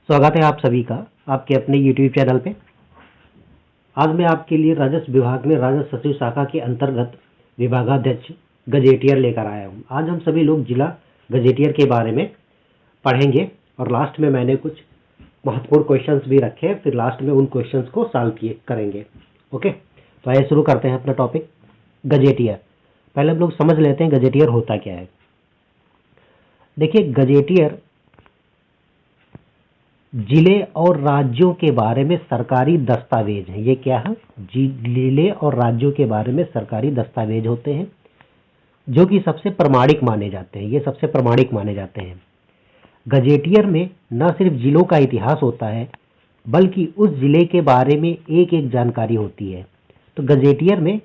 स्वागत है आप सभी का आपके अपने YouTube चैनल पे। आज मैं आपके लिए राजस्व विभाग में राजस्व सचिव शाखा के अंतर्गत विभागाध्यक्ष गजेटियर लेकर आया हूँ। आज हम सभी लोग जिला गजेटियर के बारे में पढ़ेंगे और लास्ट में मैंने कुछ महत्वपूर्ण क्वेश्चंस भी रखे हैं, फिर लास्ट में उन क्वेश्चंस को सॉल्व करेंगे। ओके, तो आइए शुरू करते हैं अपना टॉपिक गजेटियर। पहले हम लोग समझ लेते हैं गजेटियर होता क्या है। देखिए, गजेटियर जिले और राज्यों के बारे में सरकारी दस्तावेज है। ये क्या है? जिले और राज्यों के बारे में सरकारी दस्तावेज होते हैं जो कि सबसे प्रामाणिक माने जाते हैं। ये सबसे प्रामाणिक माने जाते हैं। गजेटियर में न सिर्फ जिलों का इतिहास होता है बल्कि उस जिले के बारे में एक एक जानकारी होती है। तो गजेटियर में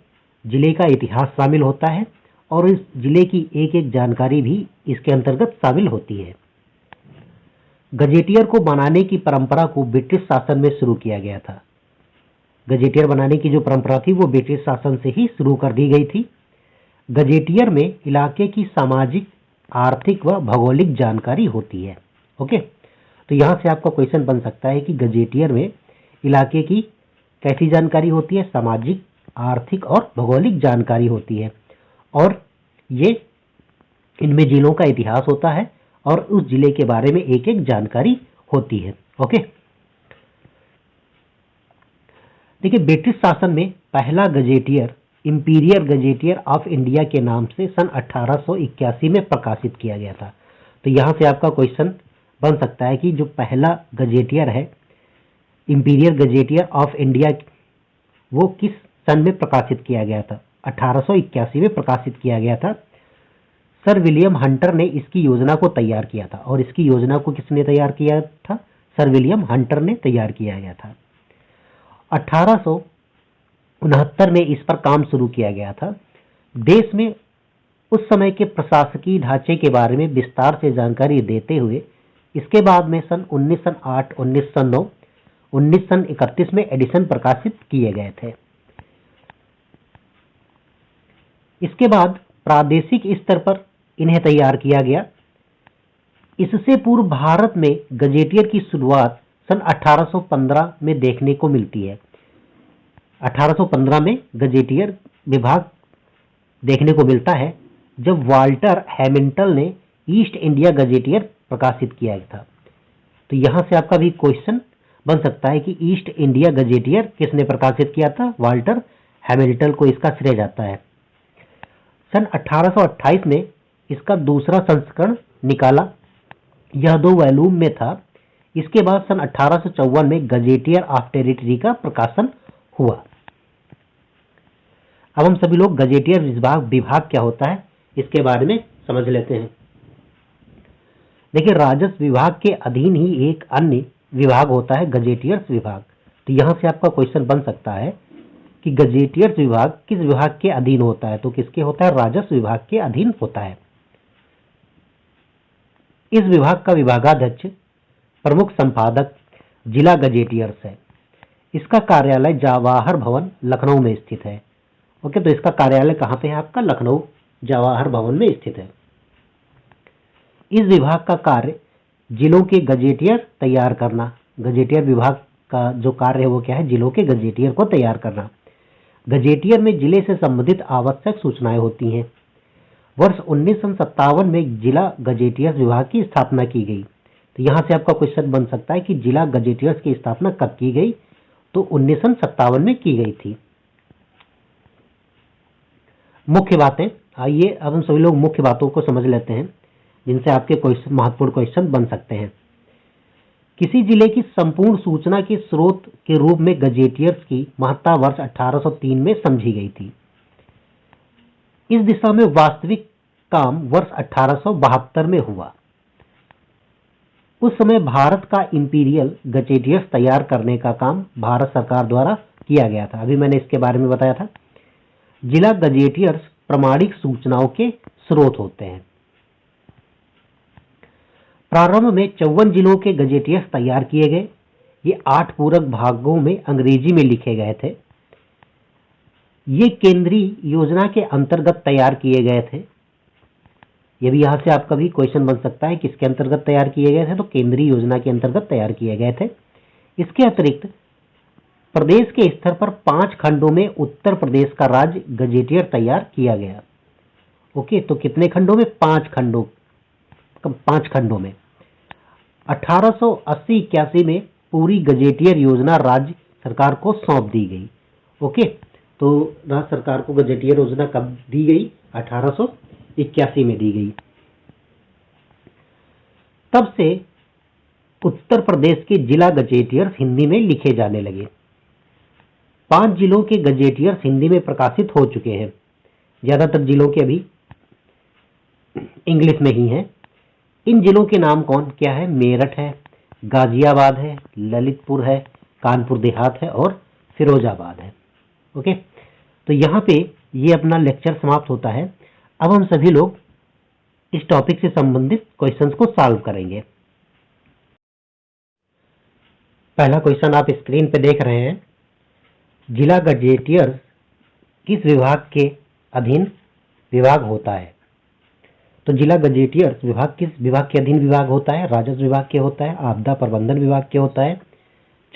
जिले का इतिहास शामिल होता है और इस जिले की एक एक जानकारी भी इसके अंतर्गत शामिल होती है। गजेटियर को बनाने की परंपरा को ब्रिटिश शासन में शुरू किया गया था। गजेटियर बनाने की जो परंपरा थी वो ब्रिटिश शासन से ही शुरू कर दी गई थी। गजेटियर में इलाके की सामाजिक, आर्थिक व भौगोलिक जानकारी होती है। ओके, तो यहाँ से आपका क्वेश्चन बन सकता है कि गजेटियर में इलाके की कैसी जानकारी होती है? सामाजिक, आर्थिक और भौगोलिक जानकारी होती है और ये इनमें जिलों का इतिहास होता है और उस जिले के बारे में एक एक जानकारी होती है। ओके, देखिए, ब्रिटिश शासन में पहला gazetteer imperial gazetteer of India के नाम से सन 1881 में प्रकाशित किया गया था। तो यहाँ से आपका क्वेश्चन बन सकता है कि जो पहला गजेटियर है इंपीरियल गजेटियर ऑफ इंडिया, वो किस सन में प्रकाशित किया गया था? 1881 में प्रकाशित किया गया था। सर विलियम हंटर ने इसकी योजना को तैयार किया था और इसकी योजना को किसने तैयार किया था? सर विलियम हंटर ने तैयार किया गया था। 1869 में इस पर काम शुरू किया गया था। देश में उस समय के प्रशासकीय ढांचे के बारे में विस्तार से जानकारी देते हुए इसके बाद में सन 1908, 1909, 1931 में एडिशन प्रकाशित किए गए थे। इसके बाद प्रादेशिक स्तर पर इन्हें तैयार किया गया। इससे पूर्व भारत में गजेटियर की शुरुआत सन 1815 में देखने को मिलती है। 1815 में गजेटियर विभाग देखने को मिलता है जब वाल्टर हैमिल्टन ने ईस्ट इंडिया गजेटियर प्रकाशित किया था। तो यहां से आपका भी क्वेश्चन बन सकता है कि ईस्ट इंडिया गजेटियर किसने प्रकाशित किया था? वाल्टर हैमिल्टन को इसका श्रेय जाता है। सन 1828 में इसका दूसरा संस्करण निकाला। यह 2 वॉल्यूम में था। इसके बाद सन 1854 में गजेटियर ऑफ टेरिटरी का प्रकाशन हुआ। अब हम सभी लोग गजेटियर विभाग क्या होता है इसके बारे में समझ लेते हैं। देखिए, राजस्व विभाग के अधीन ही एक अन्य विभाग होता है गजेटियर्स विभाग। तो यहां से आपका क्वेश्चन बन सकता है कि गजेटियर्स विभाग किस विभाग के अधीन होता है? तो किसके होता है? राजस्व विभाग के अधीन होता है। इस विभाग का विभागाध्यक्ष प्रमुख संपादक जिला गजेटियर्स है। इसका कार्यालय जवाहर भवन लखनऊ में स्थित है। ओके, तो इसका कार्यालय कहाँ पे है? आपका लखनऊ जवाहर भवन में स्थित है। इस विभाग का कार्य जिलों के गजेटियर तैयार करना। गजेटियर विभाग का जो कार्य है वो क्या है? जिलों के गजेटियर को तैयार करना। गजेटियर में जिले से संबंधित आवश्यक सूचनाएं होती हैं। वर्ष 1957 में जिला गजेटियर्स विभाग की स्थापना की गई। तो यहां से आपका क्वेश्चन बन सकता है कि जिला गजेटियर्स की स्थापना कब की गई? तो 1957 में की गई थी। मुख्य बातें, आइए अब हम सभी लोग मुख्य बातों को समझ लेते हैं जिनसे आपके क्वेश्चन महत्वपूर्ण क्वेश्चन बन सकते हैं। किसी जिले की संपूर्ण सूचना के स्रोत के रूप में गजेटियर्स की महत्ता वर्ष 1803 में समझी गई थी। इस दिशा में वास्तविक काम वर्ष 1872 में हुआ। उस समय भारत का इंपीरियल गजेटियर्स तैयार करने का काम भारत सरकार द्वारा किया गया था। अभी मैंने इसके बारे में बताया था। जिला गजेटियर्स प्रामाणिक सूचनाओं के स्रोत होते हैं। प्रारंभ में 54 जिलों के गजेटियर्स तैयार किए गए। ये 8 पूरक भागों में अंग्रेजी में लिखे गए थे। ये केंद्रीय योजना के अंतर्गत तैयार किए गए थे। ये भी यहाँ से आपका भी क्वेश्चन बन सकता है, किसके अंतर्गत तैयार किए गए थे, तो केंद्रीय योजना के अंतर्गत तैयार किए गए थे। इसके अतिरिक्त प्रदेश के स्तर पर 5 खंडों में उत्तर प्रदेश का राज्य गजेटियर तैयार किया गया। ओके, तो कितने खंडों में? 5 खंडों में 1880-81 में पूरी गजेटियर योजना राज्य सरकार को सौंप दी गई। ओके, तो राज्य सरकार को गजेटियर योजना कब दी गई? 1881 में दी गई। तब से उत्तर प्रदेश के जिला गजेटियर्स हिंदी में लिखे जाने लगे। 5 जिलों के गजेटियर्स हिंदी में प्रकाशित हो चुके हैं। ज्यादातर जिलों के अभी इंग्लिश में ही हैं। इन जिलों के नाम कौन क्या है? मेरठ है, गाजियाबाद है, ललितपुर है, कानपुर देहात है और फिरोजाबाद है। ओके, तो यहाँ पे ये अपना लेक्चर समाप्त होता है। अब हम सभी लोग इस टॉपिक से संबंधित क्वेश्चंस को सॉल्व करेंगे। पहला क्वेश्चन आप स्क्रीन पे देख रहे हैं। जिला गजेटियर किस विभाग के अधीन विभाग होता है? तो जिला गजेटियर विभाग किस विभाग के अधीन विभाग होता है? राजस्व विभाग के होता है, आपदा प्रबंधन विभाग के होता है,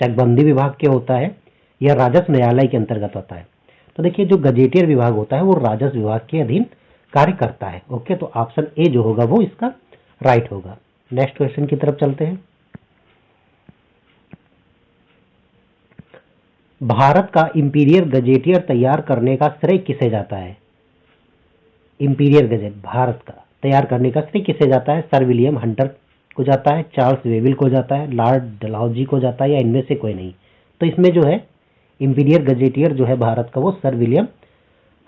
चकबंदी विभाग के होता है, या राजस्व न्यायालय के अंतर्गत होता है? तो देखिए, जो गजेटियर विभाग होता है वो राजस्व विभाग के अधीन कार्य करता है। ओके, तो ऑप्शन ए जो होगा वो इसका राइट होगा। नेक्स्ट क्वेश्चन की तरफ चलते हैं। भारत का इंपीरियल गजेटियर तैयार करने का श्रेय किसे जाता है? इंपीरियल गजेट भारत का तैयार करने का श्रेय किसे जाता है? सर विलियम हंटर को जाता है, चार्ल्स वेविल को जाता है, लॉर्ड डलहौजी को जाता है, या इनमें से कोई नहीं? तो इसमें जो है इंपीरियल गजेटियर जो है भारत का वो सर विलियम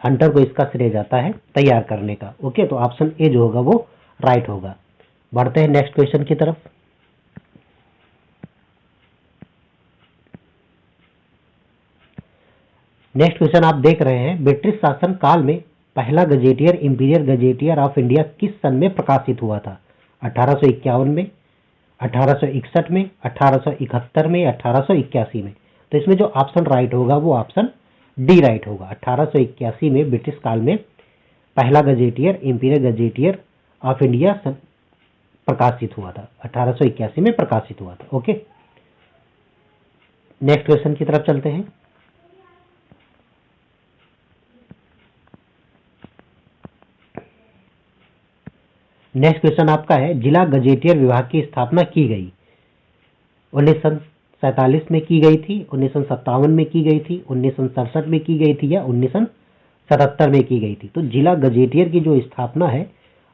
हंटर को इसका श्रेय जाता है तैयार करने का। ओके, तो ऑप्शन ए जो होगा वो राइट होगा। बढ़ते हैं नेक्स्ट क्वेश्चन की तरफ। नेक्स्ट क्वेश्चन आप देख रहे हैं। ब्रिटिश शासन काल में पहला gazetteer imperial gazetteer of India किस सन में प्रकाशित हुआ था? 1851 में, 1861 में, 1871 में, 1881 में? तो इसमें जो ऑप्शन राइट होगा वो ऑप्शन डी राइट होगा। 1881 में ब्रिटिश काल में पहला gazetteer imperial gazetteer of India प्रकाशित हुआ था। 1881 में प्रकाशित हुआ था। ओके, नेक्स्ट क्वेश्चन की तरफ चलते हैं। नेक्स्ट क्वेश्चन आपका है, जिला गजेटियर विभाग की स्थापना की गई 1947 में की गई थी, 1957 में की गई थी, 1967 में की गई थी, या 1977 में की गई थी? तो जिला गजेटियर की जो स्थापना है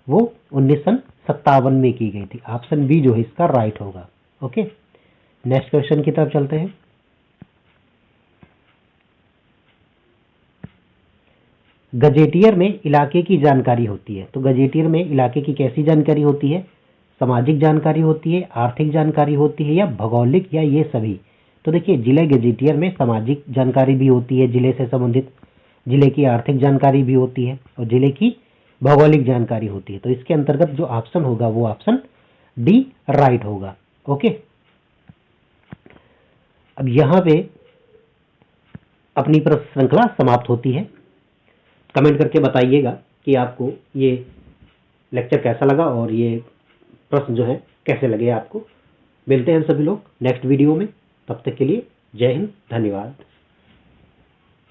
वो 1957 में की गई थी। ऑप्शन बी जो है इसका राइट होगा। ओके, नेक्स्ट क्वेश्चन की तरफ चलते हैं। गजेटियर में इलाके की जानकारी होती है। तो गजेटियर में इलाके की कैसी जानकारी होती है? सामाजिक जानकारी होती है, आर्थिक जानकारी होती है, या भौगोलिक, या ये सभी? तो देखिए, जिले गजेटियर में सामाजिक जानकारी भी होती है, जिले से संबंधित, जिले की आर्थिक जानकारी भी होती है, और जिले की भौगोलिक जानकारी होती है। तो इसके अंतर्गत जो ऑप्शन होगा वो ऑप्शन डी राइट होगा। ओके, अब यहां पे अपनी प्रश्न श्रृंखला समाप्त होती है। कमेंट करके बताइएगा कि आपको ये लेक्चर कैसा लगा और ये प्रश्न जो है कैसे लगे आपको। मिलते हैं हम सभी लोग नेक्स्ट वीडियो में। तब तक के लिए जय हिंद, धन्यवाद।